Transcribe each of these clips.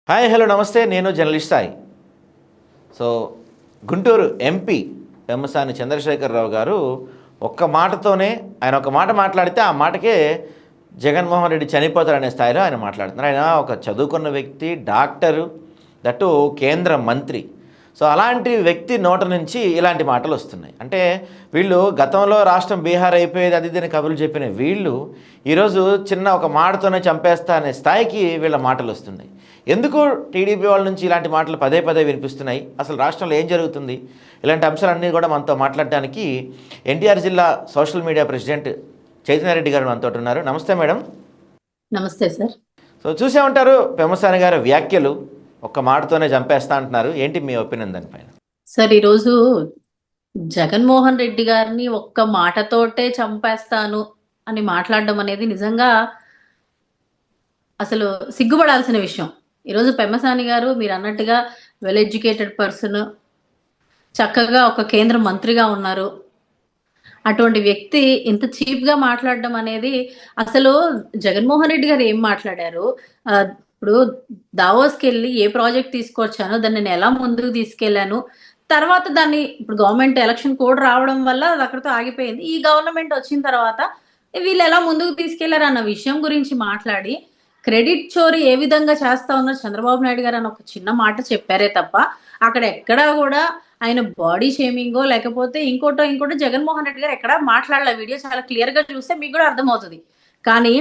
Hi hello నమస్తే, నేను journalist Sai. So Guntur MP Pemmasani Chandrasekhara Rao గారు ఒక్క మాటతోనే ఆయన ఒక మాట మాట్లాడితే ఆ మాటకే జగన్మోహన్ రెడ్డి చనిపోతారనే స్థాయిలో ఆయన మాట్లాడుతున్నారు. ఆయన ఒక చదువుకున్న వ్యక్తి, డాక్టరు, దట్టు కేంద్ర మంత్రి. సో అలాంటి వ్యక్తి నోట నుంచి ఇలాంటి మాటలు వస్తున్నాయి. అంటే వీళ్ళు గతంలో రాష్ట్రం బీహార్ అయిపోయేది అది దీని కబుర్లు చెప్పిన వీళ్ళు ఈరోజు చిన్న ఒక మాటతోనే చంపేస్తా అనే స్థాయికి వీళ్ళ మాటలు వస్తున్నాయి. ఎందుకు టీడీపీ వాళ్ళ నుంచి ఇలాంటి మాటలు పదే పదే వినిపిస్తున్నాయి? అసలు రాష్ట్రంలో ఏం జరుగుతుంది? ఇలాంటి అంశాలన్నీ కూడా మనతో మాట్లాడడానికి ఎన్టీఆర్ జిల్లా సోషల్ మీడియా ప్రెసిడెంట్ చైతన్యరెడ్డి గారు మనతో ఉన్నారు. నమస్తే మేడం. నమస్తే సార్. సో చూసే ఉంటారు పెమ్మసాని గారి వ్యాఖ్యలు, ఒక్క మాటతోనే చంపేస్తా అంటున్నారు. ఏంటి మీ ఒపీనియన్ దానిపైన? సార్, ఈరోజు జగన్మోహన్ రెడ్డి గారిని ఒక్క మాటతోటే చంపేస్తాను అని మాట్లాడడం అనేది నిజంగా అసలు సిగ్గుపడాల్సిన విషయం. ఈరోజు పెమ్మసాని గారు మీరు అన్నట్టుగా వెల్ ఎడ్యుకేటెడ్ పర్సన్, చక్కగా ఒక కేంద్ర మంత్రిగా ఉన్నారు. అటువంటి వ్యక్తి ఇంత చీప్గా మాట్లాడడం అనేది అసలు జగన్మోహన్ రెడ్డి గారు ఏం మాట్లాడారు? ఇప్పుడు దావోస్కి వెళ్ళి ఏ ప్రాజెక్ట్ తీసుకొచ్చానో దాన్ని నేను ఎలా ముందుకు తీసుకెళ్లాను, తర్వాత దాన్ని ఇప్పుడు గవర్నమెంట్ ఎలక్షన్ కోడ్ రావడం వల్ల అది అక్కడితో ఆగిపోయింది. ఈ గవర్నమెంట్ వచ్చిన తర్వాత వీళ్ళు ఎలా ముందుకు తీసుకెళ్లారు అన్న విషయం గురించి మాట్లాడి క్రెడిట్ చోరీ ఏ విధంగా చేస్తా ఉన్నారు చంద్రబాబు నాయుడు గారు అని ఒక చిన్న మాట చెప్పారే తప్ప అక్కడ ఎక్కడా కూడా ఆయన బాడీ షేమింగో లేకపోతే ఇంకోటో జగన్మోహన్ రెడ్డి గారు ఎక్కడా మాట్లాడలే. వీడియో చాలా క్లియర్ గా చూస్తే మీకు కూడా అర్థమవుతుంది. కానీ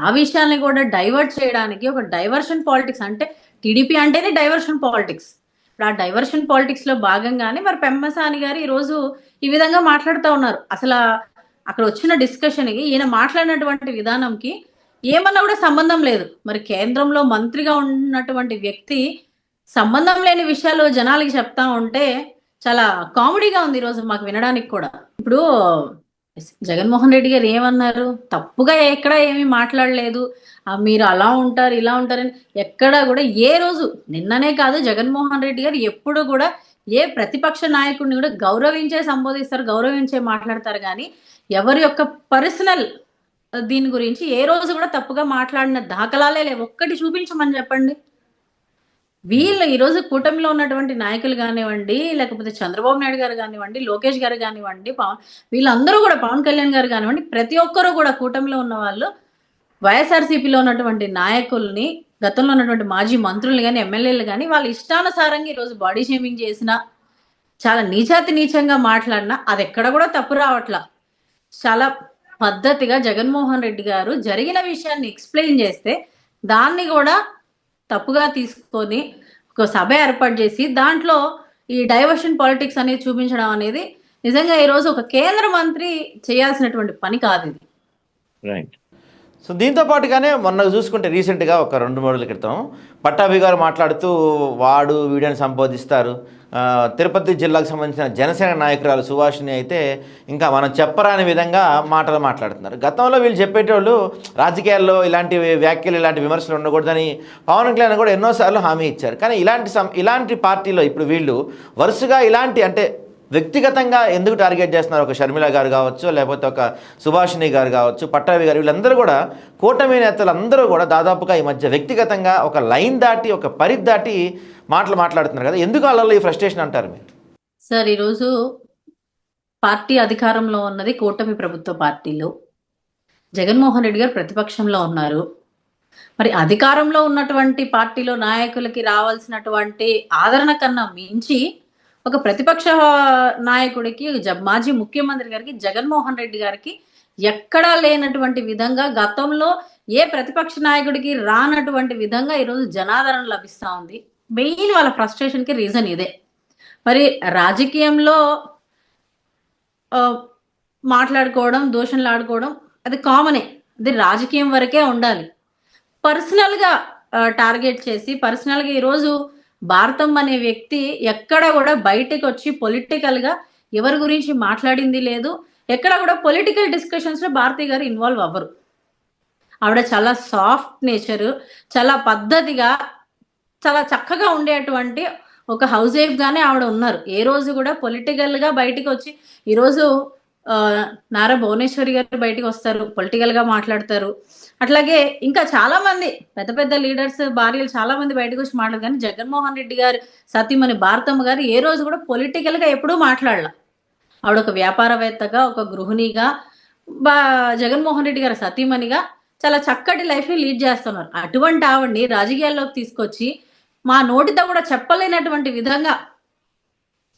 ఆ విషయాన్ని కూడా డైవర్ట్ చేయడానికి ఒక డైవర్షన్ పాలిటిక్స్, అంటే టీడీపీ అంటేనే డైవర్షన్ పాలిటిక్స్. ఇప్పుడు ఆ డైవర్షన్ పాలిటిక్స్ లో భాగంగానే మరి పెమ్మసాని గారు ఈ రోజు ఈ విధంగా మాట్లాడుతూ ఉన్నారు. అసలు అక్కడ వచ్చిన డిస్కషన్ కి ఈయన మాట్లాడినటువంటి విధానంకి ఏమన్నా కూడా సంబంధం లేదు. మరి కేంద్రంలో మంత్రిగా ఉన్నటువంటి వ్యక్తి సంబంధం లేని విషయాలు జనాలకి చెప్తా ఉంటే చాలా కామెడీగా ఉంది ఈరోజు మాకు వినడానికి కూడా. ఇప్పుడు జగన్మోహన్ రెడ్డి గారు ఏమన్నారు? తప్పుగా ఎక్కడ ఏమీ మాట్లాడలేదు. మీరు అలా ఉంటారు ఇలా ఉంటారని ఎక్కడ కూడా ఏ రోజు, నిన్ననే కాదు, జగన్మోహన్ రెడ్డి గారు ఎప్పుడు కూడా ఏ ప్రతిపక్ష నాయకుడిని కూడా గౌరవించే సంబోధిస్తారు, గౌరవించే మాట్లాడతారు. కానీ ఎవరి యొక్క పర్సనల్ దీని గురించి ఏ రోజు కూడా తప్పుగా మాట్లాడిన దాఖలాలే లేవు. ఒక్కటి చూపించమని చెప్పండి. వీళ్ళు ఈరోజు కూటమిలో ఉన్నటువంటి నాయకులు కానివ్వండి, లేకపోతే చంద్రబాబు నాయుడు గారు కానివ్వండి, లోకేష్ గారు కానివ్వండి, వీళ్ళందరూ కూడా, పవన్ కళ్యాణ్ గారు కానివ్వండి, ప్రతి ఒక్కరూ కూడా కూటమిలో ఉన్న వాళ్ళు వైఎస్ఆర్సీపీలో ఉన్నటువంటి నాయకుల్ని, గతంలో ఉన్నటువంటి మాజీ మంత్రులు కానీ ఎమ్మెల్యేలు కానీ వాళ్ళ ఇష్టానుసారంగా ఈరోజు బాడీ షేమింగ్ చేసిన, చాలా నీచాతి నీచంగా మాట్లాడినా అది ఎక్కడ కూడా తప్పు రావట్లా. చాలా పద్ధతిగా జగన్మోహన్ రెడ్డి గారు జరిగిన విషయాన్ని ఎక్స్ప్లెయిన్ చేస్తే దాన్ని కూడా తప్పుగా తీసుకొని ఒక సభ ఏర్పాటు చేసి దాంట్లో ఈ డైవర్షన్ పాలిటిక్స్ అనేది చూపించడం అనేది నిజంగా ఈరోజు ఒక కేంద్ర మంత్రి చేయాల్సినటువంటి పని కాదు ఇది. రైట్. సో దీంతో పాటుగానే మొన్న చూసుకుంటే రీసెంట్గా ఒక 2-3 రోజుల క్రితం పట్టాభి గారు మాట్లాడుతూ వాడు వీడియోని సంబోధిస్తారు. తిరుపతి జిల్లాకు సంబంధించిన జనసేన నాయకురాలు సుభాషిణి అయితే ఇంకా మనం చెప్పరాని విధంగా మాటలు మాట్లాడుతున్నారు. గతంలో వీళ్ళు చెప్పేటోళ్ళు రాజకీయాల్లో ఇలాంటి వ్యాఖ్యలు, ఇలాంటి విమర్శలు ఉండకూడదని పవన్ కళ్యాణ్ కూడా ఎన్నోసార్లు హామీ ఇచ్చారు. కానీ ఇలాంటి పార్టీలో ఇప్పుడు వీళ్ళు వరుసగా ఇలాంటి, అంటే వ్యక్తిగతంగా ఎందుకు టార్గెట్ చేస్తున్నారు? ఒక షర్మిల గారు కావచ్చు, లేకపోతే ఒక సుభాషిణి గారు కావచ్చు, పట్టాభి గారు, వీళ్ళందరూ కూడా కూటమి నేతలు అందరూ కూడా దాదాపుగా ఈ మధ్య వ్యక్తిగతంగా ఒక లైన్ దాటి, ఒక పరిధి దాటి మాటలు మాట్లాడుతున్నారు కదా. ఎందుకు వాళ్ళలో ఈ ఫ్రస్ట్రేషన్ అంటారు మీరు? సార్, ఈరోజు పార్టీ అధికారంలో ఉన్నది కూటమి ప్రభుత్వ పార్టీలు. జగన్మోహన్ రెడ్డి గారు ప్రతిపక్షంలో ఉన్నారు. మరి అధికారంలో ఉన్నటువంటి పార్టీలో నాయకులకి రావాల్సినటువంటి ఆదరణ కన్నా మించి ఒక ప్రతిపక్ష నాయకుడికి, మాజీ ముఖ్యమంత్రి గారికి, జగన్మోహన్ రెడ్డి గారికి ఎక్కడా లేనటువంటి విధంగా, గతంలో ఏ ప్రతిపక్ష నాయకుడికి రానటువంటి విధంగా ఈరోజు జనాదరణ లభిస్తూ ఉంది. మెయిన్ వాళ్ళ ఫ్రస్ట్రేషన్కి రీజన్ ఇదే. మరి రాజకీయంలో మాట్లాడుకోవడం, దోషంలు ఆడుకోవడం అది కామనే, అది రాజకీయం వరకే ఉండాలి. పర్సనల్గా టార్గెట్ చేసి పర్సనల్గా ఈరోజు భారతం అనే వ్యక్తి ఎక్కడ కూడా బయటకు వచ్చి పొలిటికల్గా ఎవరి గురించి మాట్లాడింది లేదు. ఎక్కడ కూడా పొలిటికల్ డిస్కషన్స్లో భారతి గారు ఇన్వాల్వ్ అవ్వరు. ఆవిడ చాలా సాఫ్ట్ నేచరు, చాలా పద్ధతిగా, చాలా చక్కగా ఉండేటువంటి ఒక హౌస్ వైఫ్ గానే ఆవిడ ఉన్నారు. ఏ రోజు కూడా పొలిటికల్గా బయటకు వచ్చి ఈరోజు ఆ, నారా భువనేశ్వరి గారు బయటకు వస్తారు, పొలిటికల్ గా మాట్లాడతారు. అట్లాగే ఇంకా చాలా మంది పెద్ద పెద్ద లీడర్స్ భార్యలు చాలా మంది బయటకు వచ్చి మాట్లాడరు. కానీ జగన్మోహన్ రెడ్డి గారు సతీమణి భారతమ్మ గారు ఏ రోజు కూడా పొలిటికల్ గా ఎప్పుడూ మాట్లాడాల. ఆవిడ ఒక వ్యాపారవేత్తగా, ఒక గృహిణిగా, బా జగన్మోహన్ రెడ్డి గారి సతీమణిగా చాలా చక్కటి లైఫ్ ని లీడ్ చేస్తున్నారు. అటువంటి ఆవిడ్ని రాజకీయాల్లోకి తీసుకొచ్చి మా నోటితో కూడా చెప్పలేనటువంటి విధంగా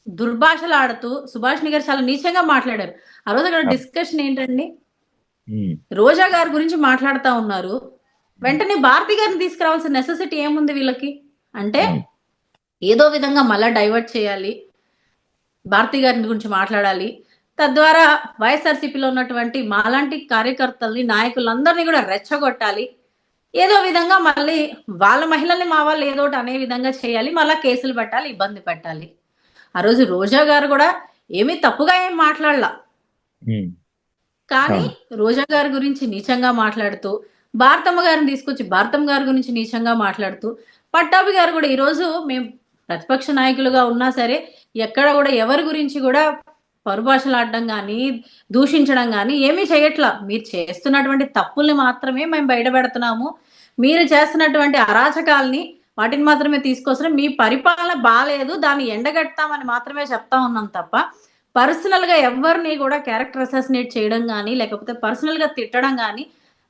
దుర్భాషలు ఆడుతూ సుభాష్ని గారు చాలా నీచంగా మాట్లాడారు. ఆ రోజు అక్కడ డిస్కషన్ ఏంటండి, ఉమ్, రోజా గారి గురించి మాట్లాడుతా ఉన్నారు. వెంటనే భారతి గారిని తీసుకురావాల్సిన నెసెసిటీ ఏముంది వీళ్ళకి? అంటే అవును. ఏదో విధంగా మళ్ళా డైవర్ట్ చేయాలి, భారతి గారి గురించి మాట్లాడాలి, తద్వారా వైఎస్ఆర్సీపీలో ఉన్నటువంటి మాలాంటి కార్యకర్తల్ని నాయకులందరినీ కూడా రెచ్చగొట్టాలి, ఏదో విధంగా మళ్ళీ వాళ్ళ మహిళల్ని మా వాళ్ళు ఏదో ఒకటి అనే విధంగా చేయాలి, మళ్ళా కేసులు పెట్టాలి, ఇబ్బంది పెట్టాలి. ఆ రోజు రోజా గారు కూడా ఏమీ తప్పుగా ఏం మాట్లాడలా. ఉమ్, కానీ అవును. రోజా గారి గురించి నీచంగా మాట్లాడుతూ, భారతమ్మ గారిని తీసుకొచ్చి భారతమ్మ గారి గురించి నీచంగా మాట్లాడుతూ, పట్టాభి గారు కూడా ఈరోజు మేము ప్రతిపక్ష నాయకులుగా ఉన్నా సరే ఎక్కడ కూడా ఎవరి గురించి కూడా పరుభాషలాడడం కానీ దూషించడం కానీ ఏమీ చేయట్లా. మీరు చేస్తున్నటువంటి తప్పుల్ని మాత్రమే మేము బయటపెడుతున్నాము, మీరు చేస్తున్నటువంటి అరాచకాల్ని వాటిని మాత్రమే తీసుకొస్తున్నాం, మీ పరిపాలన బాగాలేదు దాన్ని ఎండగడతామని మాత్రమే చెప్తా ఉన్నాం తప్ప పర్సనల్ గా ఎవరిని కూడా క్యారెక్టర్ అసాసినేట్ చేయడం కానీ లేకపోతే పర్సనల్ గా తిట్టడం కానీ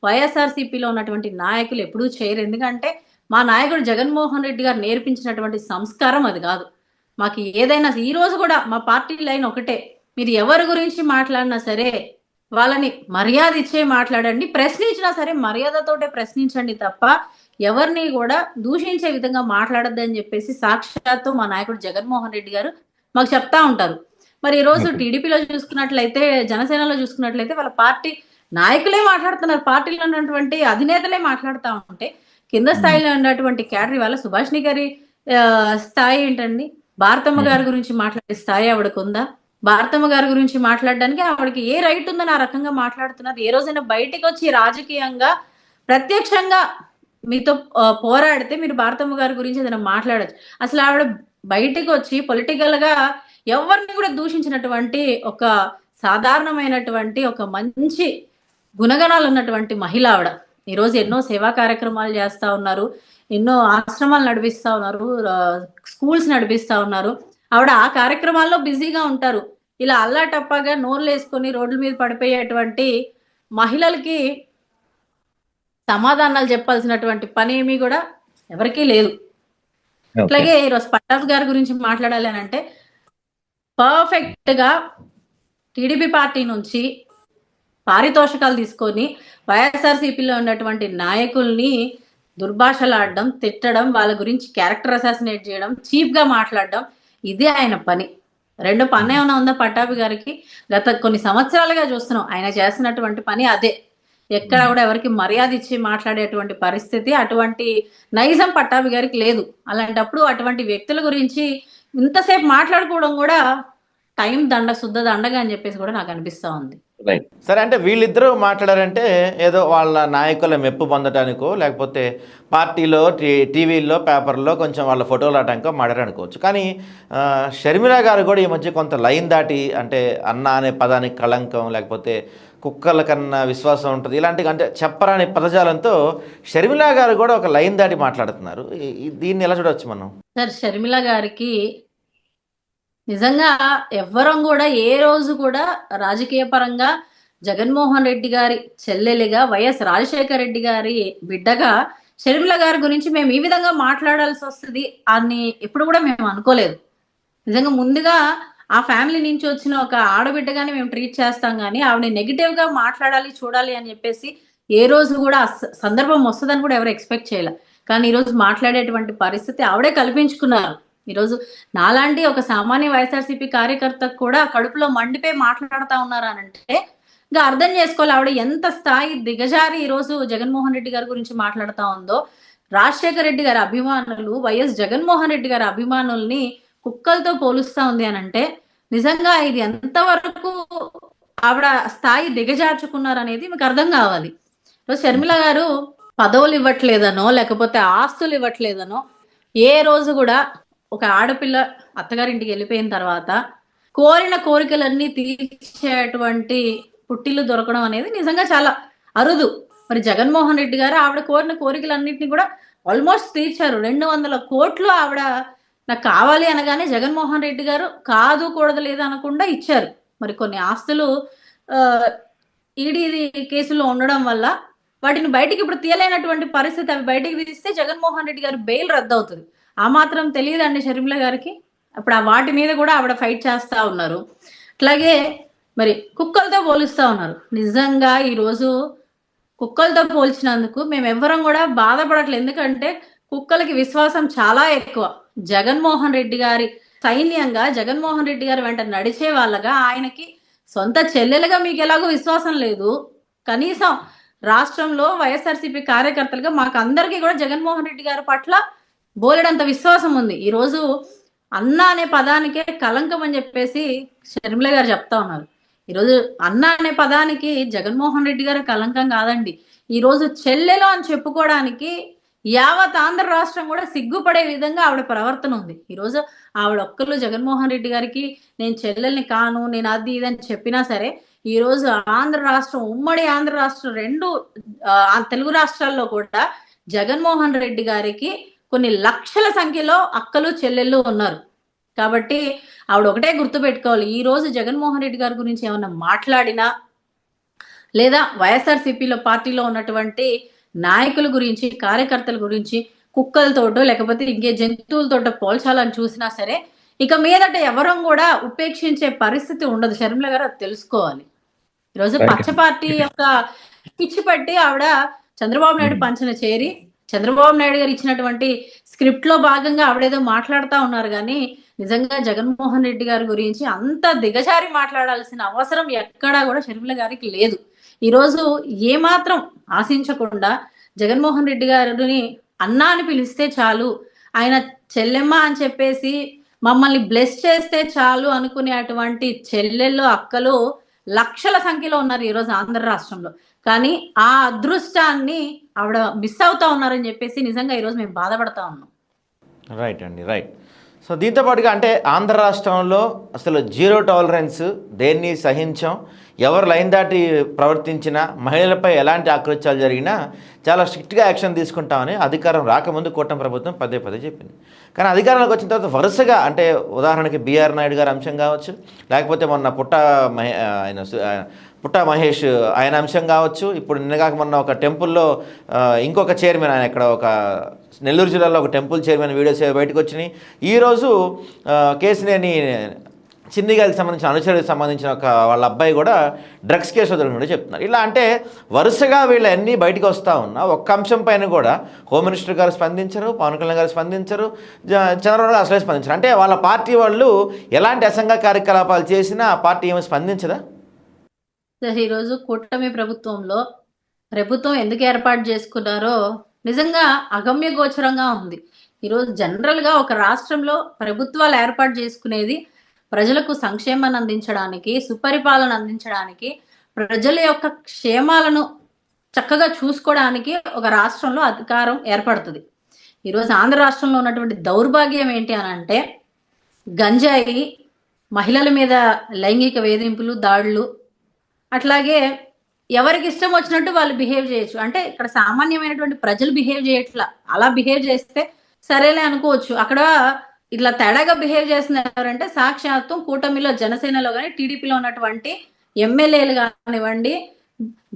వైఎస్ఆర్సీపీలో ఉన్నటువంటి నాయకులు ఎప్పుడూ చేయరు. ఎందుకంటే మా నాయకుడు జగన్మోహన్ రెడ్డి గారు నేర్పించినటువంటి సంస్కారం అది కాదు. మాకు ఏదైనా ఈ రోజు కూడా మా పార్టీ లైన్ ఒకటే, మీరు ఎవరి గురించి మాట్లాడినా సరే వాళ్ళని మర్యాద ఇచ్చే మాట్లాడండి, ప్రశ్నించినా సరే మర్యాదతోటే ప్రశ్నించండి తప్ప ఎవరిని కూడా దూషించే విధంగా మాట్లాడొద్దని చెప్పేసి సాక్షాత్తు మా నాయకుడు జగన్మోహన్ రెడ్డి గారు మాకు చెప్తా ఉంటారు. మరి ఈ రోజు ఓకే. టీడీపీలో చూసుకున్నట్లయితే, జనసేనలో చూసుకున్నట్లయితే వాళ్ళ పార్టీ నాయకులే మాట్లాడుతున్నారు, పార్టీలో ఉన్నటువంటి అధినేతలే మాట్లాడుతూ ఉంటే కింద స్థాయిలో ఉన్నటువంటి క్యాడర్ వాళ్ళ సుభాష్ని గారి స్థాయి ఏంటండి? భారతమ్మ గారి గురించి మాట్లాడే స్థాయి ఆవిడకు ఉందా? భారతమ్మ గారి గురించి మాట్లాడడానికి ఆవిడకి ఏ రైట్ ఉందని ఆ రకంగా మాట్లాడుతున్నారు? ఏ రోజైనా బయటికి వచ్చి రాజకీయంగా ప్రత్యక్షంగా మీతో పోరాడితే మీరు భారతమ్మ గారి గురించి ఏదైనా మాట్లాడచ్చు. అసలు ఆవిడ బయటికి వచ్చి పొలిటికల్ గా ఎవరిని కూడా దూషించినటువంటి ఒక సాధారణమైనటువంటి ఒక మంచి గుణగణాలు ఉన్నటువంటి మహిళ ఆవిడ. ఈరోజు ఎన్నో సేవా కార్యక్రమాలు చేస్తా ఉన్నారు, ఎన్నో ఆశ్రమాలు నడిపిస్తా ఉన్నారు, స్కూల్స్ నడిపిస్తా ఉన్నారు. ఆవిడ ఆ కార్యక్రమాల్లో బిజీగా ఉంటారు. ఇలా అల్లాటప్పగా నోర్లు వేసుకొని రోడ్ల మీద పడిపోయేటువంటి మహిళలకి సమాధానాలు చెప్పాల్సినటువంటి పని ఏమీ కూడా ఎవరికీ లేదు. ఓకే. అట్లాగే ఈరోజు పట్టాభి గారి గురించి మాట్లాడాలి అని అంటే పర్ఫెక్ట్ గా టీడీపీ పార్టీ నుంచి పారితోషికాలు తీసుకొని వైఎస్ఆర్సీపీలో ఉన్నటువంటి నాయకుల్ని దుర్భాషలాడడం, తిట్టడం, వాళ్ళ గురించి క్యారెక్టర్ అసాసినేట్ చేయడం, చీప్ గా మాట్లాడడం, ఇదే ఆయన పని. రెండో పని ఏమైనా ఉందా పట్టాభి గారికి? గత కొన్ని సంవత్సరాలుగా చూస్తున్నాం ఆయన చేస్తున్నటువంటి పని అదే. ఎక్కడ కూడా ఎవరికి మర్యాద ఇచ్చి మాట్లాడేటువంటి పరిస్థితి, అటువంటి నైజం పట్టాభి గారికి లేదు. అలాంటప్పుడు అటువంటి వ్యక్తుల గురించి ఇంతసేపు మాట్లాడుకోవడం కూడా టైం శుద్ధ దండగా అని చెప్పేసి కూడా నాకు అనిపిస్తా ఉంది. రైట్. సరే, అంటే వీళ్ళిద్దరూ మాట్లాడారంటే ఏదో వాళ్ళ నాయకుల మెప్పు పొందటానికో లేకపోతే పార్టీలో టీవీల్లో పేపర్లో కొంచెం వాళ్ళ ఫోటోలు ఆటానికో మాట్లాడనుకోవచ్చు. కానీ షర్మిల గారు కూడా ఈ మధ్య కొంత లైన్ దాటి, అంటే అన్న అనే పదానికి కళంకం, లేకపోతే కుక్కల కన్నా విశ్వాసం ఉంటుంది, ఇలాంటి అంటే చెప్పరాని పదజాలంతో షర్మిల గారు కూడా ఒక లైన్ దాటి మాట్లాడుతున్నారు. దీన్ని ఎలా చూడవచ్చు మనం? సార్, షర్మిల గారికి నిజంగా ఎవ్వరం కూడా ఏ రోజు కూడా రాజకీయ పరంగా జగన్మోహన్ రెడ్డి గారి చెల్లెలిగా, వైఎస్ రాజశేఖర రెడ్డి గారి బిడ్డగా షర్మిల గారి గురించి మేము ఈ విధంగా మాట్లాడాల్సి వస్తుంది అని ఎప్పుడు కూడా మేము అనుకోలేదు. నిజంగా ముందుగా ఆ ఫ్యామిలీ నుంచి వచ్చిన ఒక ఆడబిడ్డగానే మేము ట్రీట్ చేస్తాం, కానీ ఆవిడ నెగిటివ్ గా మాట్లాడాలి చూడాలి అని చెప్పేసి ఏ రోజు కూడా సందర్భం వస్తుందని కూడా ఎవరు ఎక్స్పెక్ట్ చేయలే. కానీ ఈరోజు మాట్లాడేటువంటి పరిస్థితి ఆవిడే కల్పించుకున్నారు. ఈరోజు నాలాంటి ఒక సామాన్య వైఎస్ఆర్సీపీ కార్యకర్తకు కూడా కడుపులో మండిపోయి మాట్లాడుతా ఉన్నారు అని అంటే ఇంకా అర్థం చేసుకోవాలి ఆవిడ ఎంత స్థాయి దిగజారి ఈరోజు జగన్మోహన్ రెడ్డి గారి గురించి మాట్లాడుతా ఉందో. రాజశేఖర రెడ్డి గారి అభిమానులు వైఎస్ జగన్మోహన్ రెడ్డి గారి అభిమానుల్ని కుక్కలతో పోలుస్తా ఉంది అని అంటే నిజంగా ఇది ఎంతవరకు ఆవిడ స్థాయి దిగజార్చుకున్నారు అనేది మీకు అర్థం కావాలి. ఈరోజు షర్మిల గారు పదవులు ఇవ్వట్లేదనో లేకపోతే ఆస్తులు ఇవ్వట్లేదనో ఏ రోజు కూడా ఒక ఆడపిల్ల అత్తగారింటికి వెళ్ళిపోయిన తర్వాత కోరిన కోరికలన్నీ తీర్చేటువంటి పుట్టిల్లు దొరకడం అనేది నిజంగా చాలా అరుదు. మరి జగన్మోహన్ రెడ్డి గారు ఆవిడ కోరిన కోరికలన్నింటినీ కూడా ఆల్మోస్ట్ తీర్చారు. 200 కోట్లు ఆవిడ నాకు కావాలి అనగానే జగన్మోహన్ రెడ్డి గారు కాదు కూడదు లేదు అనకుండా ఇచ్చారు. మరి కొన్ని ఆస్తులు ఈడీ కేసులో ఉండడం వల్ల వాటిని బయటికి ఇప్పుడు తీయలేనటువంటి పరిస్థితి. అవి బయటికి తీస్తే జగన్మోహన్ రెడ్డి గారు బెయిల్ రద్దు అవుతుంది. ఆ మాత్రం తెలియదండి షర్మిల గారికి. అప్పుడు ఆ వాటి మీద కూడా ఆవిడ ఫైట్ చేస్తా ఉన్నారు. అట్లాగే మరి కుక్కలతో పోలుస్తా ఉన్నారు. నిజంగా ఈరోజు కుక్కలతో పోల్చినందుకు మేము ఎవ్వరం కూడా బాధపడట్లేదు. ఎందుకంటే కుక్కలకి విశ్వాసం చాలా ఎక్కువ. జగన్మోహన్ రెడ్డి గారి సైన్యంగా, జగన్మోహన్ రెడ్డి గారి వెంట నడిచే వాళ్ళగా, ఆయనకి సొంత చెల్లెలుగా మీకు ఎలాగో విశ్వాసం లేదు, కనీసం రాష్ట్రంలో వైఎస్ఆర్సీపీ కార్యకర్తలుగా మాకు అందరికీ కూడా జగన్మోహన్ రెడ్డి గారి పట్ల బోలెడంత విశ్వాసం ఉంది. ఈరోజు అన్న అనే పదానికే కలంకం అని చెప్పేసి షర్మిల గారు చెప్తా ఉన్నారు. ఈరోజు అన్న అనే పదానికి జగన్మోహన్ రెడ్డి గారు కలంకం కాదండి. ఈరోజు చెల్లెలు అని చెప్పుకోవడానికి యావత్ ఆంధ్ర రాష్ట్రం కూడా సిగ్గుపడే విధంగా ఆవిడ ప్రవర్తన ఉంది. ఈరోజు ఆవిడ ఒక్కరు జగన్మోహన్ రెడ్డి గారికి నేను చెల్లెల్ని కాను, నేను అది ఇది అని చెప్పినా సరే, ఈరోజు ఆంధ్ర రాష్ట్రం, ఉమ్మడి ఆంధ్ర రాష్ట్రం, రెండు తెలుగు రాష్ట్రాల్లో కూడా జగన్మోహన్ రెడ్డి గారికి కొన్ని లక్షల సంఖ్యలో అక్కలు చెల్లెళ్ళు ఉన్నారు. కాబట్టి ఆవిడ ఒకటే గుర్తుపెట్టుకోవాలి, ఈ రోజు జగన్మోహన్ రెడ్డి గారి గురించి ఏమన్నా మాట్లాడినా, లేదా వైఎస్ఆర్సీపీలో పార్టీలో ఉన్నటువంటి నాయకుల గురించి, కార్యకర్తల గురించి కుక్కలతోటో లేకపోతే ఇంకే జంతువులతోటో పోల్చాలని చూసినా సరే, ఇక మీదట ఎవరం కూడా ఉపేక్షించే పరిస్థితి ఉండదు. షర్మిల గారు అది తెలుసుకోవాలి. ఈరోజు పచ్చ పార్టీ యొక్క పిచ్చి పట్టి ఆవిడ చంద్రబాబు నాయుడు పంచన చేరి, చంద్రబాబు నాయుడు గారు ఇచ్చినటువంటి స్క్రిప్ట్ లో భాగంగా ఆవిడేదో మాట్లాడుతూ ఉన్నారు. కానీ నిజంగా జగన్మోహన్ రెడ్డి గారి గురించి అంత దిగజారి మాట్లాడాల్సిన అవసరం ఎక్కడా కూడా షర్మిల గారికి లేదు. ఈరోజు ఏమాత్రం ఆశించకుండా జగన్మోహన్ రెడ్డి గారిని అన్నా అని పిలిస్తే చాలు, ఆయన చెల్లెమ్మ అని చెప్పేసి మమ్మల్ని బ్లెస్ చేస్తే చాలు అనుకునేటువంటి చెల్లెళ్ళు, అక్కలు లక్షల సంఖ్యలో ఉన్నారు ఈరోజు ఆంధ్ర రాష్ట్రంలో. కానీ ఆ అదృష్టాన్ని ఆవిడ మిస్ అవుతా ఉన్నారని చెప్పేసి నిజంగా ఈరోజు మేము బాధపడతా ఉన్నాం. రైట్ అండి, రైట్. సో దీంతో పాటుగా అంటే ఆంధ్ర రాష్ట్రంలో అసలు జీరో టాలరెన్స్, దేన్ని సహించాం, ఎవరు లైన్ దాటి ప్రవర్తించినా, మహిళలపై ఎలాంటి ఆకృత్యాలు జరిగినా చాలా స్ట్రిక్ట్గా యాక్షన్ తీసుకుంటామని అధికారం రాకముందు కూటమి ప్రభుత్వం పదే పదే చెప్పింది. కానీ అధికారంలోకి వచ్చిన తర్వాత వరుసగా అంటే ఉదాహరణకి బిఆర్ నాయుడు గారి అంశం కావచ్చు, లేకపోతే మొన్న పుట్ట మహేష్ ఆయన అంశం కావచ్చు, ఇప్పుడు నిన్నగాక మొన్న ఒక టెంపుల్లో ఇంకొక చైర్మన్, ఆయన ఇక్కడ ఒక నెల్లూరు జిల్లాలో ఒక టెంపుల్ చైర్మన్ వీడియోస్ బయటకు వచ్చినాయి. ఈరోజు కేసినేని చిన్ని గారికి సంబంధించిన అనుచరులకు సంబంధించిన వాళ్ళ అబ్బాయి కూడా డ్రగ్స్ కేసు వదిలినట్టు చెప్తున్నారు. ఇలా అంటే వరుసగా వీళ్ళు అన్నీ బయటకు వస్తూ ఉన్నా ఒక్క అంశం పైన కూడా హోమ్ మినిస్టర్ గారు స్పందించరు, పవన్ కళ్యాణ్ గారు స్పందించరు, చంద్రబాబు గారు అసలే స్పందించరు. అంటే వాళ్ళ పార్టీ వాళ్ళు ఎలాంటి అసంఘ కార్యకలాపాలు చేసినా ఆ పార్టీ ఏమీ స్పందించదా? ఈరోజు కూటమి ప్రభుత్వం ఎందుకు ఏర్పాటు చేసుకున్నారో నిజంగా అగమ్య గోచరంగా ఉంది. ఈరోజు జనరల్గా ఒక రాష్ట్రంలో ప్రభుత్వాలు ఏర్పాటు చేసుకునేది ప్రజలకు సంక్షేమాన్ని అందించడానికి, సుపరిపాలన అందించడానికి, ప్రజల యొక్క క్షేమాలను చక్కగా చూసుకోవడానికి ఒక రాష్ట్రంలో అధికారం ఏర్పడుతుంది. ఈరోజు ఆంధ్ర రాష్ట్రంలో ఉన్నటువంటి దౌర్భాగ్యం ఏంటి అని అంటే, గంజాయి, మహిళల మీద లైంగిక వేధింపులు, దాడులు, అట్లాగే ఎవరికి ఇష్టం వచ్చినట్టు వాళ్ళు బిహేవ్ చేయొచ్చు. అంటే ఇక్కడ సామాన్యమైనటువంటి ప్రజలు బిహేవ్ చేయట్లా. అలా బిహేవ్ చేస్తే సరేలే అనుకోవచ్చు. అక్కడ ఇట్లా తేడాగా బిహేవ్ చేస్తున్నారంటే సాక్షాత్తు కూటమిలో, జనసేనలో కానీ టీడీపీలో ఉన్నటువంటి ఎమ్మెల్యేలు కానివ్వండి,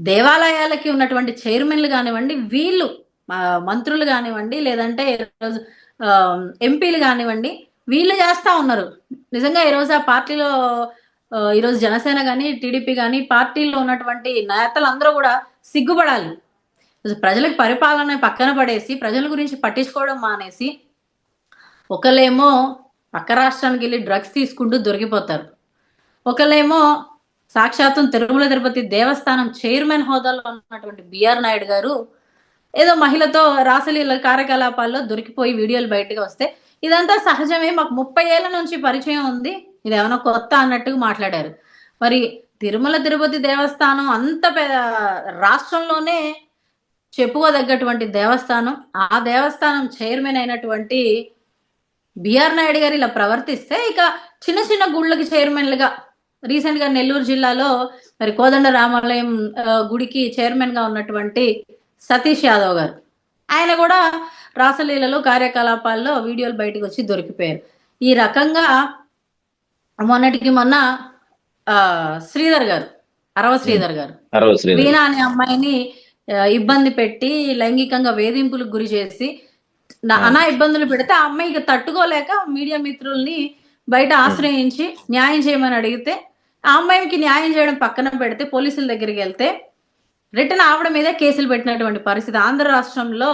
దేవాలయాలకి ఉన్నటువంటి చైర్మన్లు కానివ్వండి, వీళ్ళు మంత్రులు కానివ్వండి, లేదంటే ఈరోజు ఎంపీలు కానివ్వండి, వీళ్ళు చేస్తా ఉన్నారు. నిజంగా ఈరోజు ఆ పార్టీలో, ఈరోజు జనసేన కానీ టీడీపీ కానీ పార్టీల్లో ఉన్నటువంటి నేతలందరూ కూడా సిగ్గుపడాలి. ప్రజలకు పరిపాలన పక్కన పడేసి, ప్రజల గురించి పట్టించుకోవడం మానేసి, ఒకళ్ళేమో పక్క రాష్ట్రానికి వెళ్ళి డ్రగ్స్ తీసుకుంటూ దొరికిపోతారు, ఒకళ్ళేమో సాక్షాత్తు తిరుమల తిరుపతి దేవస్థానం చైర్మన్ హోదాలో ఉన్నటువంటి బిఆర్ నాయుడు గారు ఏదో మహిళతో రాసలీల కార్యకలాపాల్లో దొరికిపోయి వీడియోలు బయటకు వస్తే ఇదంతా సహజమే, మాకు 30 ఏళ్ల నుంచి పరిచయం ఉంది, ఇది ఏమైనా కొత్త అన్నట్టుగా మాట్లాడారు. మరి తిరుమల తిరుపతి దేవస్థానం అంత రాష్ట్రంలోనే చెప్పుకోదగ్గటువంటి దేవస్థానం, ఆ దేవస్థానం చైర్మన్ అయినటువంటి బిఆర్ నాయుడు గారు ఇలా ప్రవర్తిస్తే ఇక చిన్న చిన్న గుళ్ళకి చైర్మన్లుగా రీసెంట్ గా నెల్లూరు జిల్లాలో మరి కోదండ రామాలయం గుడికి చైర్మన్ గా ఉన్నటువంటి సతీష్ యాదవ్ గారు, ఆయన కూడా రాసలీలలో కార్యకలాపాల్లో వీడియోలు బయటకు వచ్చి దొరికిపోయారు. ఈ రకంగా మొన్నటికి మొన్న శ్రీధర్ గారు, అరవ శ్రీధర్ గారు వీణా అనే అమ్మాయిని ఇబ్బంది పెట్టి లైంగికంగా వేధింపులకు గురి చేసి నానా ఇబ్బందులు పెడితే ఆ అమ్మాయికి తట్టుకోలేక మీడియా మిత్రుల్ని బయట ఆశ్రయించి న్యాయం చేయమని అడిగితే ఆ అమ్మాయికి న్యాయం చేయడం పక్కన పెడితే పోలీసుల దగ్గరికి వెళ్తే రిటర్న్ ఆవిడ మీదే కేసులు పెట్టినటువంటి పరిస్థితి. ఆంధ్ర రాష్ట్రంలో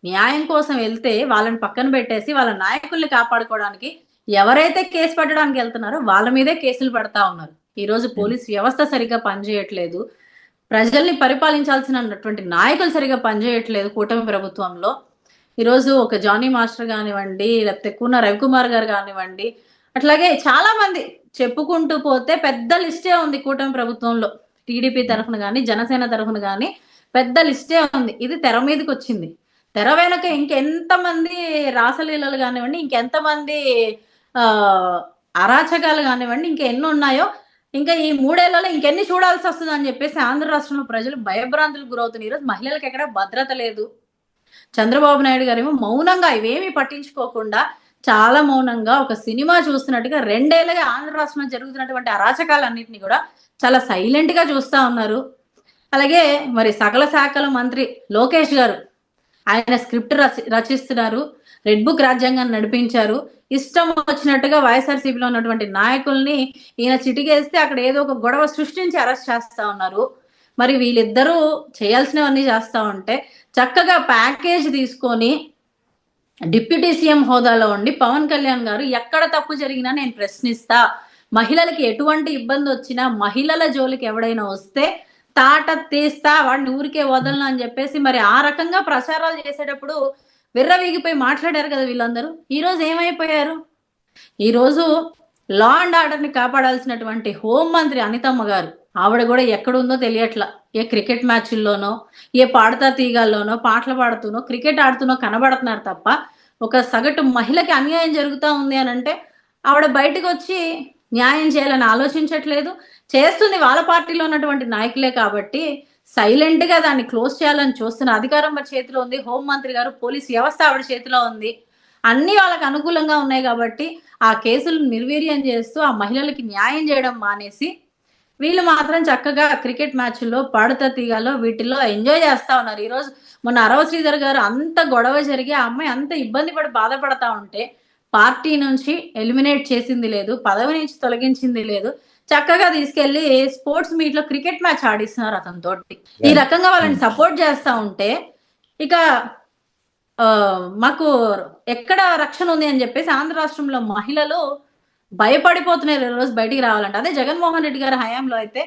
న్యాయం కోసం వెళ్తే వాళ్ళని పక్కన పెట్టేసి వాళ్ళ నాయకుల్ని కాపాడుకోవడానికి ఎవరైతే కేసు పెట్టడానికి వెళ్తున్నారో వాళ్ళ మీదే కేసులు పెడతా ఉన్నారు. ఈ రోజు పోలీస్ వ్యవస్థ సరిగ్గా పనిచేయట్లేదు, ప్రజల్ని పరిపాలించాల్సినటువంటి నాయకులు సరిగ్గా పనిచేయట్లేదు కూటమి ప్రభుత్వంలో. ఈరోజు ఒక జానీ మాస్టర్ కానివ్వండి, లేకపోతే కూన రవికుమార్ గారు కానివ్వండి, అట్లాగే చాలా మంది చెప్పుకుంటూ పోతే పెద్ద లిస్టే ఉంది కూటమి ప్రభుత్వంలో. టీడీపీ తరఫున కానీ జనసేన తరఫున కానీ పెద్ద లిస్టే ఉంది. ఇది తెర మీదకి వచ్చింది. తెర వెనక ఇంకెంతమంది రాసలీలలు కానివ్వండి, ఇంకెంతమంది అరాచకాలు కానివ్వండి, ఇంకెన్ని ఉన్నాయో ఇంకా ఈ 3 ఏళ్లలో ఇంకెన్ని చూడాల్సి వస్తుంది అని చెప్పేసి ఆంధ్ర రాష్ట్రంలో ప్రజలు భయభ్రాంతులకు గురవుతున్నారు. ఈరోజు మహిళలకు ఎక్కడ భద్రత లేదు. చంద్రబాబు నాయుడు గారు ఏమో మౌనంగా ఇవేమీ పట్టించుకోకుండా చాలా మౌనంగా ఒక సినిమా చూస్తున్నట్టుగా 2 ఏళ్ళగా ఆంధ్ర రాష్ట్రంలో జరుగుతున్నటువంటి అరాచకాలన్నింటినీ కూడా చాలా సైలెంట్ గా చూస్తా ఉన్నారు. అలాగే మరి సకల శాఖల మంత్రి లోకేష్ గారు ఆయన స్క్రిప్ట్ రచిస్తున్నారు, రెడ్ బుక్ రాజ్యాంగాన్ని నడిపించారు. ఇష్టం వచ్చినట్టుగా వైఎస్ఆర్సీపీలో ఉన్నటువంటి నాయకుల్ని ఈయన చిటికేస్తే అక్కడ ఏదో ఒక గొడవ సృష్టించి అరెస్ట్ చేస్తా ఉన్నారు. మరి వీళ్ళిద్దరూ చేయాల్సినవన్నీ చేస్తా ఉంటే చక్కగా ప్యాకేజ్ తీసుకొని డిప్యూటీ సీఎం హోదాలో ఉండి పవన్ కళ్యాణ్ గారు ఎక్కడ తప్పు జరిగినా నేను ప్రశ్నిస్తా, మహిళలకి ఎటువంటి ఇబ్బంది వచ్చినా మహిళల జోలికి ఎవడైనా వస్తే తాట తీస్తా, వాడిని ఊరికే వదలను అని చెప్పేసి మరి ఆ రకంగా ప్రచారాలు చేసేటప్పుడు విర్రవీగిపోయి మాట్లాడారు కదా వీళ్ళందరూ. ఈరోజు ఏమైపోయారు? ఈరోజు లా అండ్ ఆర్డర్ ని కాపాడాల్సినటువంటి హోంమంత్రి అనితమ్మ గారు, ఆవిడ కూడా ఎక్కడుందో తెలియట్లా. ఏ క్రికెట్ మ్యాచ్ల్లోనో, ఏ పాడతా తీగాల్లోనో, పాటలు పాడుతూనో, క్రికెట్ ఆడుతూనో కనబడుతున్నారు తప్ప ఒక సగటు మహిళకి అన్యాయం జరుగుతూ ఉంది అని అంటే ఆవిడ బయటకు వచ్చి న్యాయం చేయాలని ఆలోచించట్లేదు. చేస్తుంది వాళ్ళ పార్టీలో ఉన్నటువంటి నాయకులే కాబట్టి సైలెంట్ గా దాన్ని క్లోజ్ చేయాలని చూస్తున్న అధికారం మరి చేతిలో ఉంది. హోంమంత్రి గారు, పోలీస్ వ్యవస్థ ఆవిడ చేతిలో ఉంది. అన్ని వాళ్ళకి అనుకూలంగా ఉన్నాయి కాబట్టి ఆ కేసులు నిర్వీర్యం చేస్తూ ఆ మహిళలకి న్యాయం చేయడం మానేసి వీళ్ళు మాత్రం చక్కగా క్రికెట్ మ్యాచ్ల్లో, పాడుతా తీగాల్లో వీటిల్లో ఎంజాయ్ చేస్తా ఉన్నారు. ఈరోజు మొన్న అరవ శ్రీధర్ గారు అంత గొడవ జరిగి ఆ అమ్మాయి అంత ఇబ్బంది పడి బాధపడతా ఉంటే పార్టీ నుంచి ఎలిమినేట్ చేసింది లేదు, పదవి నుంచి తొలగించింది లేదు. చక్కగా తీసుకెళ్లి స్పోర్ట్స్ మీట్ లో క్రికెట్ మ్యాచ్ ఆడిస్తున్నారు అతనితోటి. ఈ రకంగా వాళ్ళని సపోర్ట్ చేస్తా ఉంటే ఇక మాకు ఎక్కడ రక్షణ ఉంది అని చెప్పేసి ఆంధ్ర రాష్ట్రంలో మహిళలు భయపడిపోతున్నారు ఈరోజు బయటికి రావాలంటే. అదే జగన్మోహన్ రెడ్డి గారి హయాంలో అయితే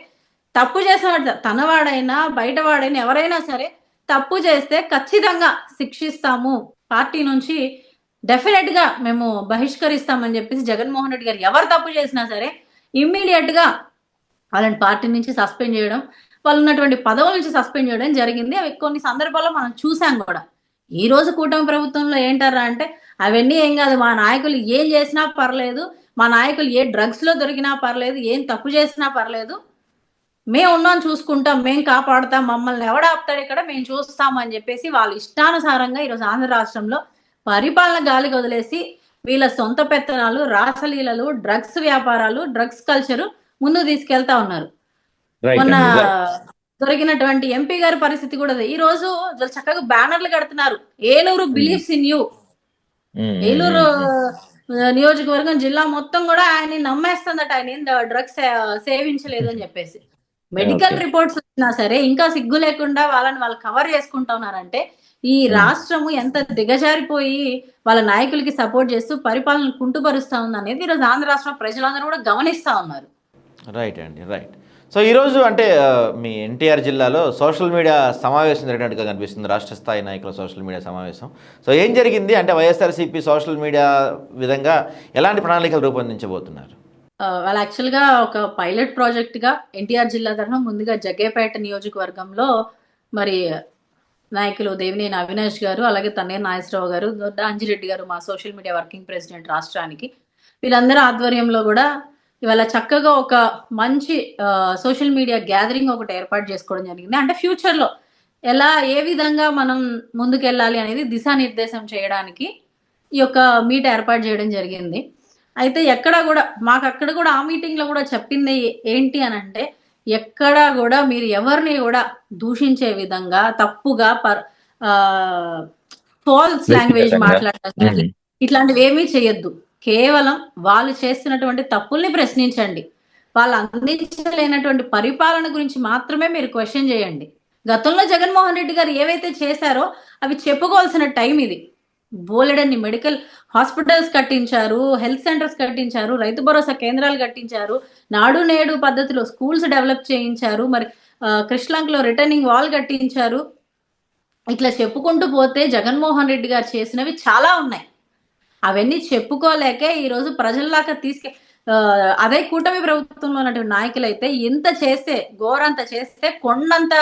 తప్పు చేసిన తనవాడైనా బయటవాడైనా ఎవరైనా సరే తప్పు చేస్తే ఖచ్చితంగా శిక్షిస్తాము, పార్టీ నుంచి డెఫినెట్ గా మేము బహిష్కరిస్తామని చెప్పేసి జగన్మోహన్ రెడ్డి గారు ఎవరు తప్పు చేసినా సరే ఇమ్మీడియట్ గా వాళ్ళని పార్టీ నుంచి సస్పెండ్ చేయడం, వాళ్ళు ఉన్నటువంటి పదవుల నుంచి సస్పెండ్ చేయడం జరిగింది. అవి కొన్ని సందర్భాల్లో మనం చూసాం కూడా. ఈ రోజు కూటమి ప్రభుత్వంలో ఏంటారా అంటే అవన్నీ ఏం కాదు, మా నాయకులు ఏం చేసినా పర్లేదు, మా నాయకులు ఏ డ్రగ్స్ లో దొరికినా పర్లేదు, ఏం తప్పు చేసినా పర్లేదు, మేము ఉన్నాం చూసుకుంటాం, మేము కాపాడుతాం, మమ్మల్ని ఎవడాపుతాడు ఇక్కడ, మేము చూస్తామని చెప్పేసి వాళ్ళ ఇష్టానుసారంగా ఈరోజు ఆంధ్ర రాష్ట్రంలో పరిపాలన గాలికి వదిలేసి వీళ్ళ సొంత పెత్తనాలు, రాసలీలలు, డ్రగ్స్ వ్యాపారాలు, డ్రగ్స్ కల్చరు ముందు తీసుకెళ్తా ఉన్నారు. మొన్న దొరికినటువంటి ఎంపీ గారి పరిస్థితి కూడా ఈ రోజు చక్కగా బ్యానర్లు కడుతున్నారు, Eluru believes in you. Eluru నియోజకవర్గం జిల్లా మొత్తం కూడా ఆయన నమ్మేస్తుందట, ఆయన డ్రగ్స్ సేవించలేదు అని చెప్పేసి. మెడికల్ రిపోర్ట్స్ వచ్చినా సరే ఇంకా సిగ్గు లేకుండా వాళ్ళని వాళ్ళు కవర్ చేసుకుంటా ఉన్నారంటే ఈ రాష్ట్రము ఎంత దిగజారిపోయి వాళ్ళ నాయకులకి సపోర్ట్ చేస్తూ పరిపాలన కుంటుపరుస్తా ఉంది అనేది ఈరోజు ఆంధ్ర రాష్ట్ర ప్రజలందరూ కూడా గమనిస్తా ఉన్నారు. రైట్ అండి, రైట్. సో ఈరోజు అంటే మీ ఎన్టీఆర్ జిల్లాలో సోషల్ మీడియా సమావేశం జరిగినట్టుగా కనిపిస్తుంది, రాష్ట్ర స్థాయి నాయకుల సోషల్ మీడియా సమావేశం. సో ఏం జరిగింది అంటే వైఎస్ఆర్సీపీ సోషల్ మీడియా విధంగా ఎలాంటి ప్రణాళికలు రూపొందించబోతున్నారు? వాళ్ళు యాక్చువల్గా ఒక పైలట్ ప్రాజెక్ట్గా ఎన్టీఆర్ జిల్లా తరఫున ముందుగా జగ్గేపేట నియోజకవర్గంలో మరి నాయకులు దేవినేని అవినాష్ గారు, అలాగే తన్నేరు నాగేశ్వరరావు గారు, దొడ్డ అంజిరెడ్డి గారు, మా సోషల్ మీడియా వర్కింగ్ ప్రెసిడెంట్ రాష్ట్రానికి, వీళ్ళందరూ ఆధ్వర్యంలో కూడా ఇవాళ చక్కగా ఒక మంచి సోషల్ మీడియా గ్యాదరింగ్ ఒకటి ఏర్పాటు చేసుకోవడం జరిగింది. అంటే ఫ్యూచర్లో ఎలా ఏ విధంగా మనం ముందుకెళ్ళాలి అనేది దిశానిర్దేశం చేయడానికి ఈ యొక్క మీట్ ఏర్పాటు చేయడం జరిగింది. అయితే ఎక్కడ కూడా మాకు అక్కడ కూడా ఆ మీటింగ్ లో కూడా చెప్పింది ఏంటి అని అంటే, ఎక్కడా కూడా మీరు ఎవరిని కూడా దూషించే విధంగా తప్పుగా ఫాల్స్ లాంగ్వేజ్ వ్యక్తిగతంగా. మాట్లాడటం కానీ ఉమ్, ఇట్లాంటివి ఏమీ చేయొద్దు. కేవలం వాళ్ళు చేస్తున్నటువంటి తప్పుల్ని ప్రశ్నించండి. వాళ్ళు అందించలేనటువంటి పరిపాలన గురించి మాత్రమే మీరు క్వశ్చన్ చేయండి. గతంలో జగన్మోహన్ రెడ్డి గారు ఏవైతే చేశారో అవి చెప్పుకోవాల్సిన టైం ఇది. బోలెడన్ని మెడికల్ హాస్పిటల్స్ కట్టించారు, హెల్త్ సెంటర్స్ కట్టించారు, రైతు భరోసా కేంద్రాలు కట్టించారు, నాడు నేడు పద్ధతిలో స్కూల్స్ డెవలప్ చేయించారు, మరి కృష్ణలంకలో రిటర్నింగ్ వాల్ కట్టించారు. ఇట్లా చెప్పుకుంటూ పోతే జగన్మోహన్ రెడ్డి గారు చేసినవి చాలా ఉన్నాయి. అవన్నీ చెప్పుకోలేకే ఈరోజు ప్రజల్లాగా అదే కూటమి ప్రభుత్వంలో ఉన్నటువంటి నాయకులైతే ఇంత చేస్తే ఘోరంత చేస్తే కొండంత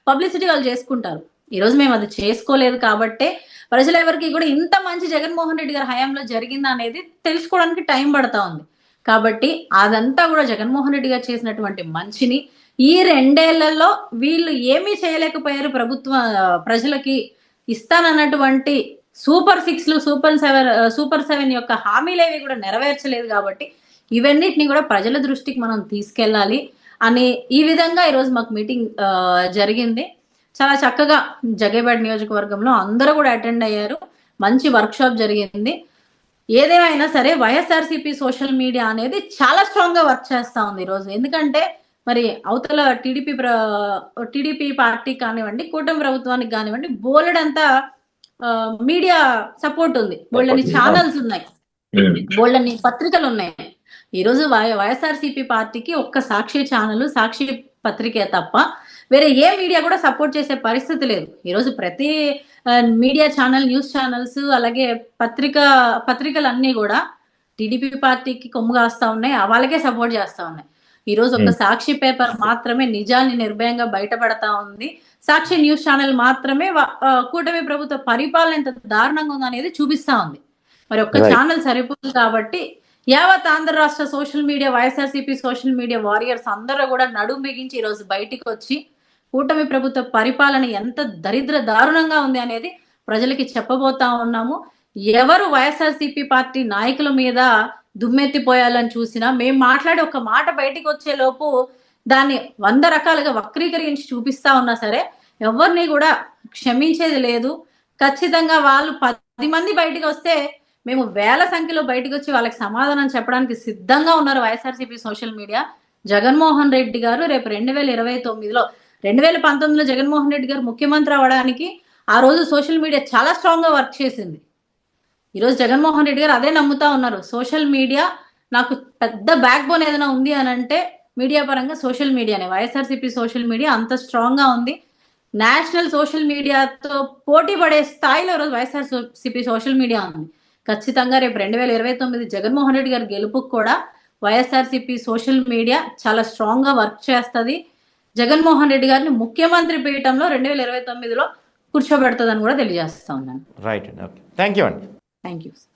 పబ్లిసిటీ వాళ్ళు చేసుకుంటారు. ఈరోజు మేము అది చేసుకోలేదు కాబట్టే ప్రజలు ఎవరికి కూడా ఇంత మంచి జగన్మోహన్ రెడ్డి గారి హయాంలో జరిగింది అనేది తెలుసుకోవడానికి టైం పడతా ఉంది. కాబట్టి అదంతా కూడా జగన్మోహన్ రెడ్డి గారు చేసినటువంటి మంచిని ఈ 2 ఏళ్లలో వీళ్ళు ఏమీ చేయలేకపోయారు. ప్రజలకి ఇస్తానన్నటువంటి సూపర్ 6లు సూపర్ 7 యొక్క హామీలేవి కూడా నెరవేర్చలేదు. కాబట్టి ఇవన్నిటిని కూడా ప్రజల దృష్టికి మనం తీసుకెళ్ళాలి అని ఈ విధంగా ఈరోజు మాకు మీటింగ్ జరిగింది. చాలా చక్కగా జగేపేట నియోజకవర్గంలో అందరూ కూడా అటెండ్ అయ్యారు. మంచి వర్క్ షాప్ జరిగింది. ఏదేమైనా సరే వైఎస్ఆర్సీపీ సోషల్ మీడియా అనేది చాలా స్ట్రాంగ్ గా వర్క్ చేస్తా ఉంది ఈరోజు. ఎందుకంటే మరి అవతల టీడీపీ పార్టీ కానివ్వండి, కూటమి ప్రభుత్వానికి కానివ్వండి, బోలెడంతా మీడియా సపోర్ట్ ఉంది. బోళ్ళని ఛానల్స్ ఉన్నాయి, బోళ్ళని పత్రికలు ఉన్నాయి. ఈరోజు వైఎస్ఆర్సీపీ పార్టీకి ఒక్క సాక్షి ఛానల్, సాక్షి పత్రికే తప్ప వేరే ఏ మీడియా కూడా సపోర్ట్ చేసే పరిస్థితి లేదు. ఈరోజు ప్రతి మీడియా ఛానల్, న్యూస్ ఛానల్స్, అలాగే పత్రికలు అన్నీ కూడా టీడీపీ పార్టీకి కొమ్ము కాస్తా ఉన్నాయి, వాళ్ళకే సపోర్ట్ చేస్తా ఉన్నాయి. ఈ రోజు ఒక సాక్షి పేపర్ మాత్రమే నిజాన్ని నిర్భయంగా బయటపడతా ఉంది. సాక్షి న్యూస్ ఛానల్ మాత్రమే కూటమి ప్రభుత్వ పరిపాలన ఎంత దారుణంగా ఉందనేది చూపిస్తా ఉంది. మరి ఒక్క ఛానల్ సరిపోదు. కాబట్టి యావత్ ఆంధ్ర రాష్ట్ర social media, YSRCP social media warriors అందరూ కూడా నడుం బిగించి ఈ రోజు బయటికి వచ్చి కూటమి ప్రభుత్వ పరిపాలన ఎంత దరిద్ర దారుణంగా ఉంది అనేది ప్రజలకి చెప్పబోతా ఉన్నాము. ఎవరు వైఎస్ఆర్సీపీ పార్టీ నాయకుల మీద దుమ్మెత్తిపోయాలని చూసినా, మేము మాట్లాడి ఒక మాట బయటికి వచ్చే లోపు దాన్ని 100 రకాలుగా వక్రీకరించి చూపిస్తా ఉన్నా సరే ఎవరిని కూడా క్షమించేది లేదు. ఖచ్చితంగా వాళ్ళు 10 మంది బయటికి వస్తే మేము వేల సంఖ్యలో బయటకు వచ్చి వాళ్ళకి సమాధానం చెప్పడానికి సిద్ధంగా ఉన్నారు వైఎస్ఆర్సీపీ సోషల్ మీడియా. జగన్మోహన్ రెడ్డి గారు రేపు 2029లో 2019లో జగన్మోహన్ రెడ్డి గారు ముఖ్యమంత్రి అవ్వడానికి ఆ రోజు సోషల్ మీడియా చాలా స్ట్రాంగ్ గా వర్క్ చేసింది. ఈరోజు జగన్మోహన్ రెడ్డి గారు అదే నమ్ముతా ఉన్నారు. సోషల్ మీడియా నాకు పెద్ద బ్యాక్ బోన్ ఏదైనా ఉంది అని అంటే మీడియా పరంగా సోషల్ మీడియానే. వైఎస్ఆర్సీపీ సోషల్ మీడియా అంత స్ట్రాంగ్ గా ఉంది. నేషనల్ సోషల్ మీడియాతో పోటీ పడే స్థాయిలో ఈరోజు వైఎస్ఆర్సీపీ సోషల్ మీడియా ఉంది. ఖచ్చితంగా రేపు 2029 జగన్మోహన్ రెడ్డి గారి గెలుపుకు కూడా వైఎస్ఆర్సీపీ సోషల్ మీడియా చాలా స్ట్రాంగ్ గా వర్క్ చేస్తుంది. జగన్మోహన్ రెడ్డి గారిని ముఖ్యమంత్రి పీఠంలో 2029లో కూర్చోబెడుతుందని కూడా తెలియజేస్తా ఉన్నాను. రైట్ అండి. ఓకే, థ్యాంక్ యూ అండి. Thank you.